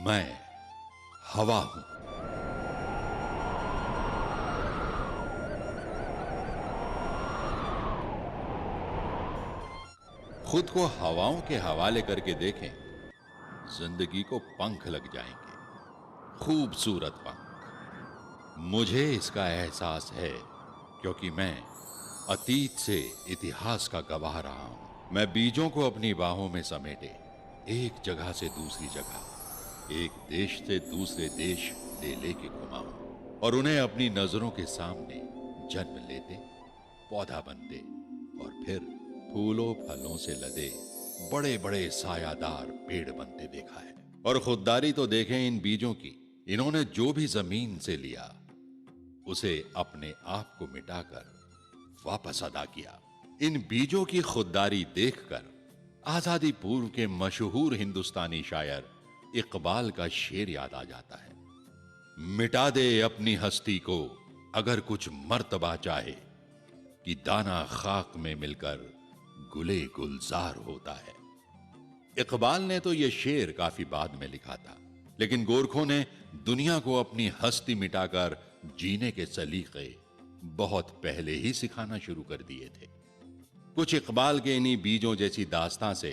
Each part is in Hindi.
मैं हवा हूं। खुद को हवाओं के हवाले करके देखें, जिंदगी को पंख लग जाएंगे, खूबसूरत पंख। मुझे इसका एहसास है क्योंकि मैं अतीत से इतिहास का गवाह रहा हूं। मैं बीजों को अपनी बाहों में समेटे एक जगह से दूसरी जगह, एक देश से दूसरे देश ले लेके घुमाऊं और उन्हें अपनी नजरों के सामने जन्म लेते, पौधा बनते और फिर फूलों फलों से लदे बड़े बड़े सायादार पेड़ बनते देखा है। और खुददारी तो देखें इन बीजों की। इन्होंने जो भी जमीन से लिया उसे अपने आप को मिटाकर वापस अदा किया। इन बीजों की खुददारी देखकर आजादी पूर्व के मशहूर हिंदुस्तानी शायर इकबाल का शेर याद आ जाता है। मिटा दे अपनी हस्ती को अगर कुछ मर्तबा चाहे, कि दाना खाक में मिलकर गुले गुलजार होता है। इकबाल ने तो यह शेर काफी बाद में लिखा था, लेकिन गोरखों ने दुनिया को अपनी हस्ती मिटाकर जीने के सलीके बहुत पहले ही सिखाना शुरू कर दिए थे। कुछ इकबाल के इन्हीं बीजों जैसी दास्तां से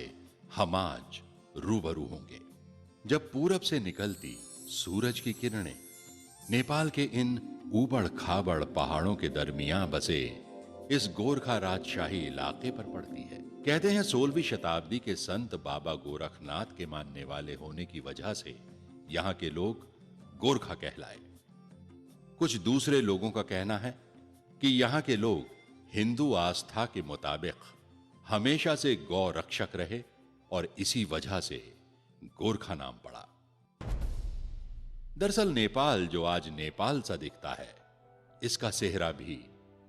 हम आज रूबरू होंगे। जब पूरब से निकलती सूरज की किरणें नेपाल के इन ऊबड़ खाबड़ पहाड़ों के दरमियान बसे इस गोरखा राजशाही इलाके पर पड़ती है। कहते हैं 16वीं शताब्दी के संत बाबा गोरखनाथ के मानने वाले होने की वजह से यहां के लोग गोरखा कहलाए। कुछ दूसरे लोगों का कहना है कि यहां के लोग हिंदू आस्था के मुताबिक हमेशा से गौ रक्षक रहे और इसी वजह से गोरखा नाम पड़ा। दरअसल नेपाल जो आज नेपाल सा दिखता है, इसका सेहरा भी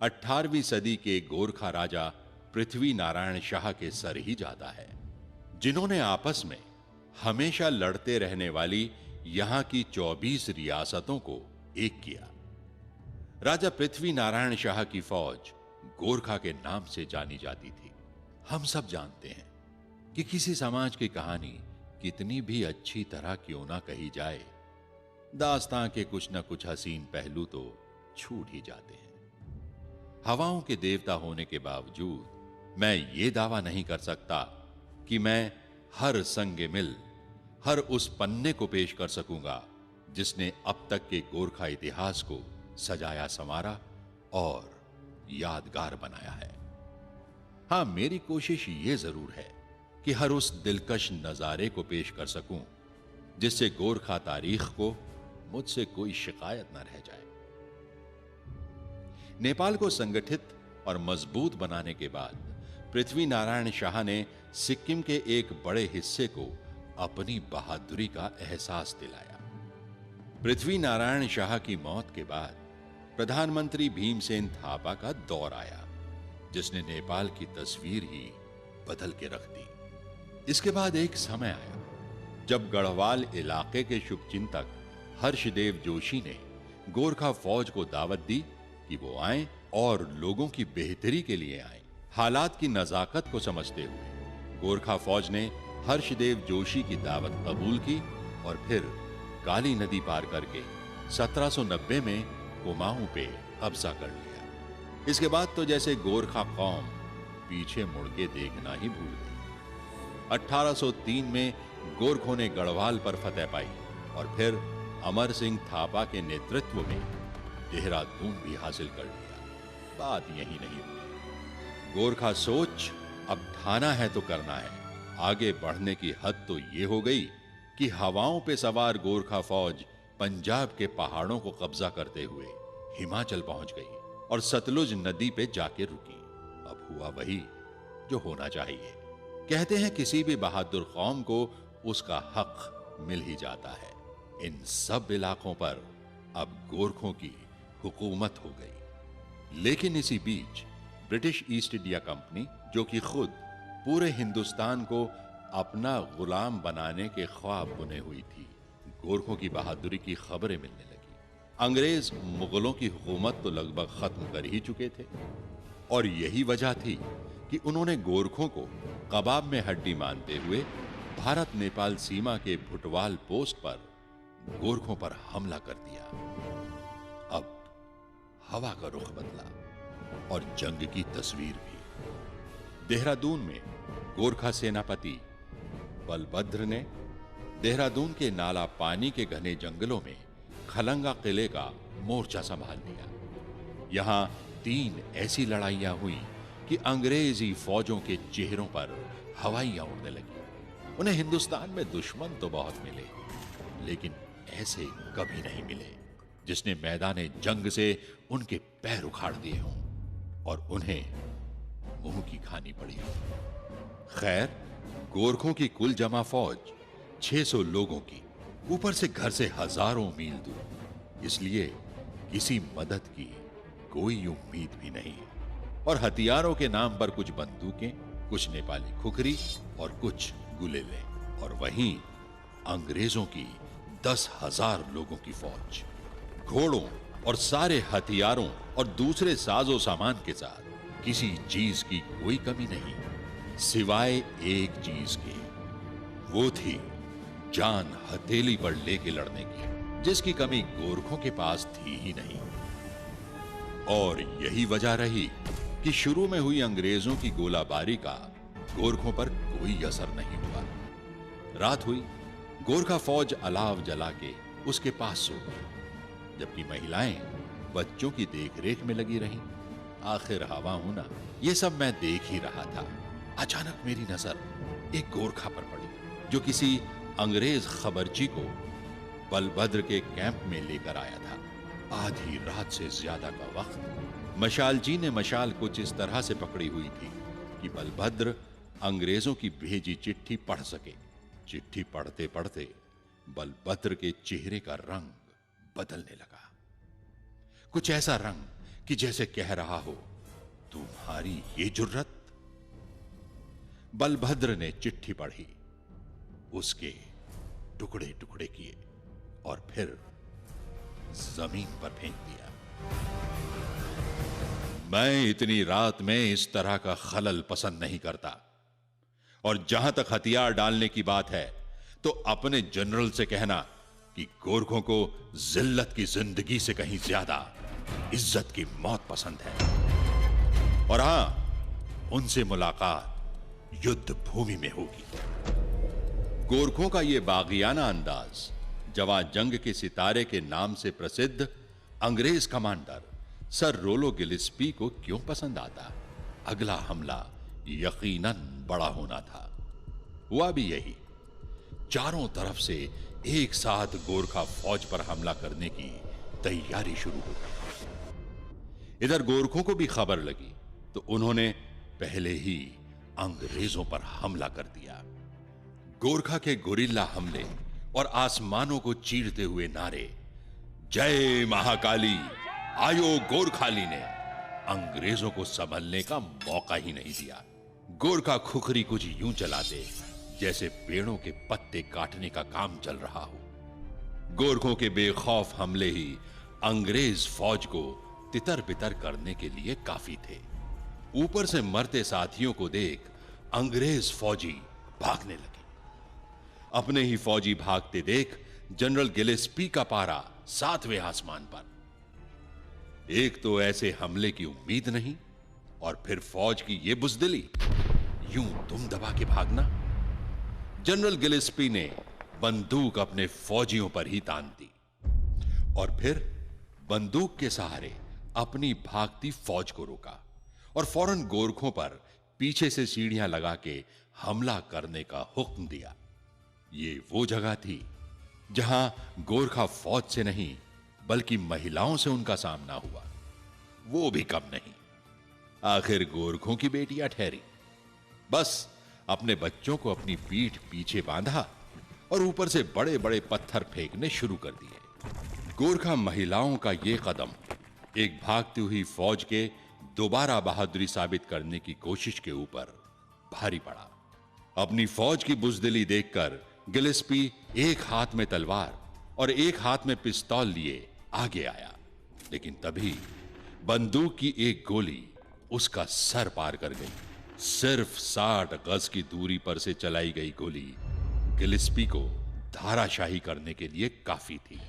18वीं सदी के गोरखा राजा पृथ्वी नारायण शाह के सर ही जाता है, जिन्होंने आपस में हमेशा लड़ते रहने वाली यहां की 24 रियासतों को एक किया। राजा पृथ्वी नारायण शाह की फौज गोरखा के नाम से जानी जाती थी। हम सब जानते हैं कि किसी समाज की कहानी कितनी भी अच्छी तरह क्यों ना कही जाए, दास्तां के कुछ न कुछ हसीन पहलू तो छूट ही जाते हैं। हवाओं के देवता होने के बावजूद मैं ये दावा नहीं कर सकता कि मैं हर संगे मिल, हर उस पन्ने को पेश कर सकूंगा जिसने अब तक के गोरखा इतिहास को सजाया संवारा और यादगार बनाया है। हां, मेरी कोशिश ये जरूर है कि हर उस दिलकश नजारे को पेश कर सकूं जिससे गोरखा तारीख को मुझसे कोई शिकायत न रह जाए। नेपाल को संगठित और मजबूत बनाने के बाद पृथ्वी नारायण शाह ने सिक्किम के एक बड़े हिस्से को अपनी बहादुरी का एहसास दिलाया। पृथ्वी नारायण शाह की मौत के बाद प्रधानमंत्री भीमसेन थापा का दौर आया, जिसने नेपाल की तस्वीर ही बदल के रख दी। इसके बाद एक समय आया जब गढ़वाल इलाके के शुभचिंतक हर्षदेव जोशी ने गोरखा फौज को दावत दी कि वो आए और लोगों की बेहतरी के लिए आए। हालात की नजाकत को समझते हुए गोरखा फौज ने हर्षदेव जोशी की दावत कबूल की और फिर काली नदी पार करके 1790 में कुमाऊं पे कब्जा कर लिया। इसके बाद तो जैसे गोरखा कौम पीछे मुड़ के देखना ही भूल गई। 1803 में गोरखों ने गढ़वाल पर फतह पाई और फिर अमर सिंह थापा के नेतृत्व में देहरादून भी हासिल कर लिया। बात यही नहीं हुई। गोरखा सोच अब ठाना है तो करना है। आगे बढ़ने की हद तो ये हो गई कि हवाओं पे सवार गोरखा फौज पंजाब के पहाड़ों को कब्जा करते हुए हिमाचल पहुंच गई और सतलुज नदी पे जाके रुकी। अब हुआ वही जो होना चाहिए। कहते हैं किसी भी बहादुर कौम को उसका हक मिल ही जाता है। इन सब इलाकों पर अब गोरखों की हुकूमत हो गई। लेकिन इसी बीच ब्रिटिश ईस्ट इंडिया कंपनी, जो कि खुद पूरे हिंदुस्तान को अपना गुलाम बनाने के ख्वाब बुने हुई थी, गोरखों की बहादुरी की खबरें मिलने लगी। अंग्रेज मुगलों की हुकूमत तो लगभग खत्म कर ही चुके थे और यही वजह थी कि उन्होंने गोरखों को कबाब में हड्डी मानते हुए भारत नेपाल सीमा के भुटवाल पोस्ट पर गोरखों पर हमला कर दिया। अब हवा का रुख बदला और जंग की तस्वीर भी। देहरादून में गोरखा सेनापति बलभद्र ने देहरादून के नाला पानी के घने जंगलों में खलंगा किले का मोर्चा संभाल लिया। यहां 3 ऐसी लड़ाइयां हुई कि अंग्रेजी फौजों के चेहरों पर हवाइयां उड़ने लगी। उन्हें हिंदुस्तान में दुश्मन तो बहुत मिले, लेकिन ऐसे कभी नहीं मिले जिसने मैदाने जंग से उनके पैर उखाड़ दिए हों और उन्हें मुंह की खानी पड़ी हो। खैर, गोरखों की कुल जमा फौज 600 लोगों की, ऊपर से घर से हजारों मील दूर, इसलिए किसी मदद की कोई उम्मीद भी नहीं। और हथियारों के नाम पर कुछ बंदूकें, कुछ नेपाली खुखरी और कुछ गुलेले, और वहीं अंग्रेजों की 10,000 लोगों की फौज, घोड़ों और सारे हथियारों और दूसरे साजो सामान के साथ। किसी चीज की कोई कमी नहीं, सिवाय एक चीज के, वो थी जान हथेली पर लेके लड़ने की, जिसकी कमी गोरखों के पास थी ही नहीं। और यही वजह रही कि शुरू में हुई अंग्रेजों की गोलाबारी का गोरखों पर कोई असर नहीं हुआ। रात हुई, गोरखा फौज अलाव जला के उसके पास सो गई, जबकि महिलाएं बच्चों की देखरेख में लगी रहीं। आखिर हवा होना, यह सब मैं देख ही रहा था। अचानक मेरी नजर एक गोरखा पर पड़ी, जो किसी अंग्रेज खबरची को बलभद्र के कैंप में लेकर आया था। आधी रात से ज्यादा का वक्त। मशालजी ने मशाल कुछ इस तरह से पकड़ी हुई थी कि बलभद्र अंग्रेजों की भेजी चिट्ठी पढ़ सके। चिट्ठी पढ़ते पढ़ते बलभद्र के चेहरे का रंग बदलने लगा, कुछ ऐसा रंग कि जैसे कह रहा हो, तुम्हारी ये जुर्रत। बलभद्र ने चिट्ठी पढ़ी, उसके टुकड़े टुकड़े किए और फिर जमीन पर फेंक दिया। मैं इतनी रात में इस तरह का खलल पसंद नहीं करता, और जहां तक हथियार डालने की बात है, तो अपने जनरल से कहना कि गोरखों को जिल्लत की जिंदगी से कहीं ज्यादा इज्जत की मौत पसंद है। और हां, उनसे मुलाकात युद्ध भूमि में होगी। गोरखों का यह बागियाना अंदाज जवां जंग के सितारे के नाम से प्रसिद्ध अंग्रेज कमांडर सर रोलो गिलिस्पी को क्यों पसंद आता? अगला हमला यकीनन बड़ा होना था। हुआ भी यही। चारों तरफ से एक साथ गोरखा फौज पर हमला करने की तैयारी शुरू हो गई। इधर गोरखों को भी खबर लगी, तो उन्होंने पहले ही अंग्रेजों पर हमला कर दिया। गोरखा के गुरिल्ला हमले और आसमानों को चीरते हुए नारे, जय महाकाली, आयो गोरखाली, ने अंग्रेजों को संभलने का मौका ही नहीं दिया। गोरखा खुखरी कुछ यूं चलाते जैसे पेड़ों के पत्ते काटने का काम चल रहा हो। गोरखों के बेखौफ हमले ही अंग्रेज फौज को तितर बितर करने के लिए काफी थे। ऊपर से मरते साथियों को देख अंग्रेज फौजी भागने लगे। अपने ही फौजी भागते देख जनरल गिलेस्पी का पारा 7वें आसमान पर। एक तो ऐसे हमले की उम्मीद नहीं, और फिर फौज की यह बुजदिली, यूं दुम दबा के भागना। जनरल गिलेस्पी ने बंदूक अपने फौजियों पर ही तान दी और फिर बंदूक के सहारे अपनी भागती फौज को रोका और फौरन गोरखों पर पीछे से सीढ़ियां लगा के हमला करने का हुक्म दिया। ये वो जगह थी जहां गोरखा फौज से नहीं बल्कि महिलाओं से उनका सामना हुआ, वो भी कम नहीं। आखिर गोरखों की बेटियां ठहरी। बस अपने बच्चों को अपनी पीठ पीछे बांधा और ऊपर से बड़े बड़े पत्थर फेंकने शुरू कर दिए। गोरखा महिलाओं का यह कदम एक भागती हुई फौज के दोबारा बहादुरी साबित करने की कोशिश के ऊपर भारी पड़ा। अपनी फौज की बुजदिली देखकर गिलेस्पी एक हाथ में तलवार और एक हाथ में पिस्तौल लिए आगे आया, लेकिन तभी बंदूक की एक गोली उसका सर पार कर गई। सिर्फ 60 गज की दूरी पर से चलाई गई गोली गिलेस्पी को धाराशाही करने के लिए काफी थी।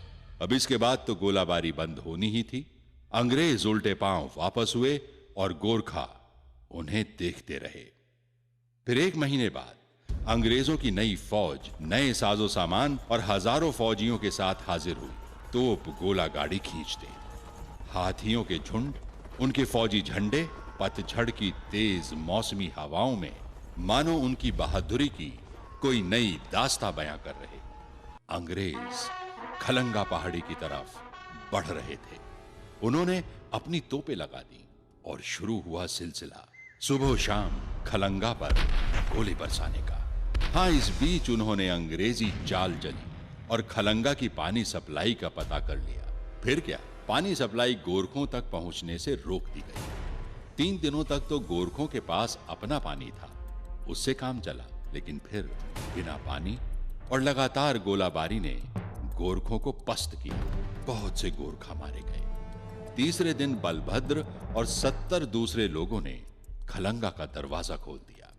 अब इसके बाद तो गोलाबारी बंद होनी ही थी। अंग्रेज उल्टे पांव वापस हुए और गोरखा उन्हें देखते रहे। फिर 1 महीने बाद अंग्रेजों की नई फौज नए साजो सामान और हजारों फौजियों के साथ हाजिर हुई। तोप गोला गाड़ी खींचते, हाथियों के झुंड, उनके फौजी झंडे पतझड़ की तेज मौसमी हवाओं में मानो उनकी बहादुरी की कोई नई दास्तां बयां कर रहे। अंग्रेज खलंगा पहाड़ी की तरफ बढ़ रहे थे। उन्होंने अपनी तोपें लगा दी और शुरू हुआ सिलसिला सुबह शाम खलंगा पर गोली बरसाने का। हां, इस बीच उन्होंने अंग्रेजी चाल चली और खलंगा की पानी सप्लाई का पता कर लिया। फिर क्या, पानी सप्लाई गोरखों तक पहुंचने से रोक दी गई। 3 दिनों तक तो गोरखों के पास अपना पानी था, उससे काम चला। लेकिन फिर बिना पानी और लगातार गोलाबारी ने गोरखों को पस्त किया। बहुत से गोरखा मारे गए। तीसरे दिन बलभद्र और 70 दूसरे लोगों ने खलंगा का दरवाजा खोल दिया।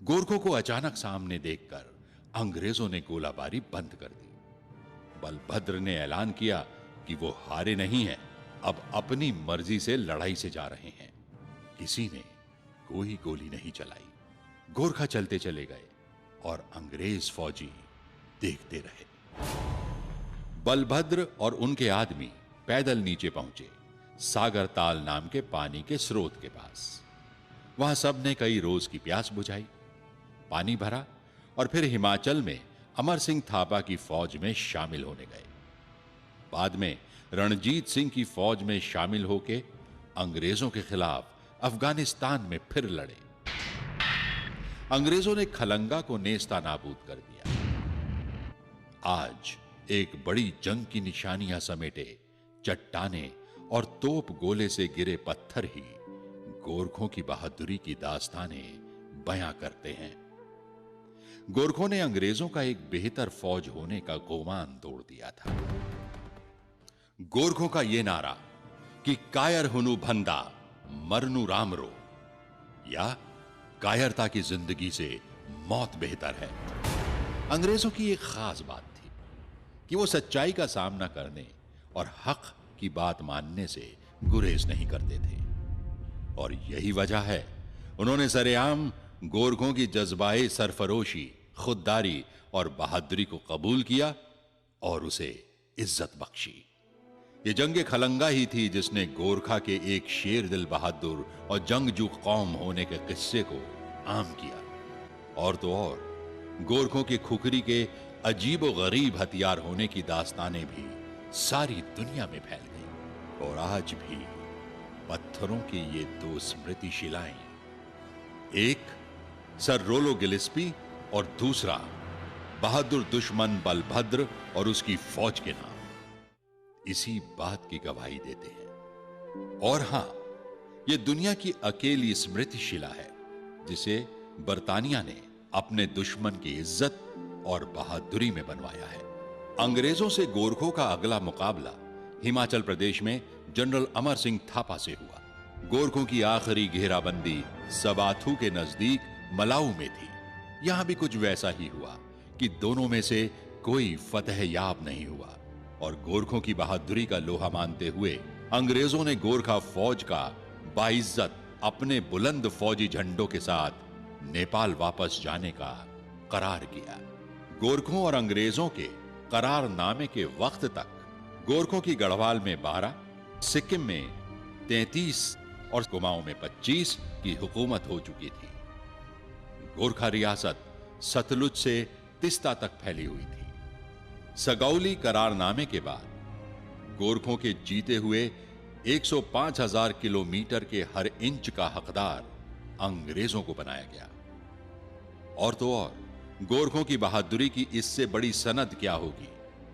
गोरखों को अचानक सामने देखकर अंग्रेजों ने गोलाबारी बंद कर दी। बलभद्र ने ऐलान किया कि वो हारे नहीं हैं, अब अपनी मर्जी से लड़ाई से जा रहे हैं। किसी ने कोई गोली नहीं चलाई। गोरखा चलते चले गए और अंग्रेज फौजी देखते रहे। बलभद्र और उनके आदमी पैदल नीचे पहुंचे, सागर ताल नाम के पानी के स्रोत के पास। वहां सबने कई रोज की प्यास बुझाई, पानी भरा और फिर हिमाचल में अमर सिंह थापा की फौज में शामिल होने गए। बाद में रणजीत सिंह की फौज में शामिल होकर अंग्रेजों के खिलाफ अफगानिस्तान में फिर लड़े। अंग्रेजों ने खलंगा को नेस्तानाबूद कर दिया। आज एक बड़ी जंग की निशानियां समेटे चट्टाने और तोप गोले से गिरे पत्थर ही गोरखों की बहादुरी की दास्तानें बयां करते हैं। गोरखों ने अंग्रेजों का एक बेहतर फौज होने का गोमान तोड़ दिया था। गोरखों का यह नारा कि कायर हुनु भंदा मरनु रामरो, या कायरता की जिंदगी से मौत बेहतर है, अंग्रेजों की एक खास बात थी कि वो सच्चाई का सामना करने और हक की बात मानने से गुरेज नहीं करते थे। और यही वजह है उन्होंने सरेआम गोरखों की जज्बाए सरफरोशी, खुददारी और बहादुरी को कबूल किया और उसे इज्जत बख्शी। ये जंग खलंगा ही थी जिसने गोरखा के एक शेर दिल बहादुर और जंगजू कौम होने के किस्से को आम किया। और तो और गोरखों की खुखरी के अजीब गरीब हथियार होने की दास्तानें भी सारी दुनिया में फैल गई। और आज भी पत्थरों की ये 2 स्मृति शिलाएं, एक सर रोलो गिलिस्पी और दूसरा बहादुर दुश्मन बलभद्र और उसकी फौज के नाम, इसी बात की गवाही देते हैं। और हां, यह दुनिया की अकेली स्मृति शिला है जिसे बर्तानिया ने अपने दुश्मन की इज्जत और बहादुरी में बनवाया है। अंग्रेजों से गोरखों का अगला मुकाबला हिमाचल प्रदेश में जनरल अमर सिंह थापा से हुआ। गोरखों की आखिरी घेराबंदी सबाथू के नजदीक मलाऊ में थी। यहां भी कुछ वैसा ही हुआ कि दोनों में से कोई फतह याब नहीं हुआ और गोरखों की बहादुरी का लोहा मानते हुए अंग्रेजों ने गोरखा फौज का बाइज्जत अपने बुलंद फौजी झंडों के साथ नेपाल वापस जाने का करार किया। गोरखों और अंग्रेजों के करारनामे के वक्त तक गोरखों की गढ़वाल में 12, सिक्किम में 33 और कुमाऊं में 25 की हुकूमत हो चुकी थी। गोरखा रियासत सतलुज से तिस्ता तक फैली हुई थी। सगौली करारनामे के बाद गोरखों के जीते हुए 105,000 किलोमीटर के हर इंच का हकदार अंग्रेजों को बनाया गया। और तो और गोरखों की बहादुरी की इससे बड़ी सनद क्या होगी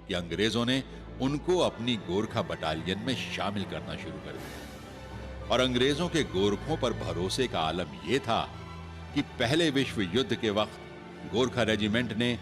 कि अंग्रेजों ने उनको अपनी गोरखा बटालियन में शामिल करना शुरू कर दिया। और अंग्रेजों के गोरखों पर भरोसे का आलम यह था कि पहले विश्व युद्ध के वक्त गोरखा रेजिमेंट ने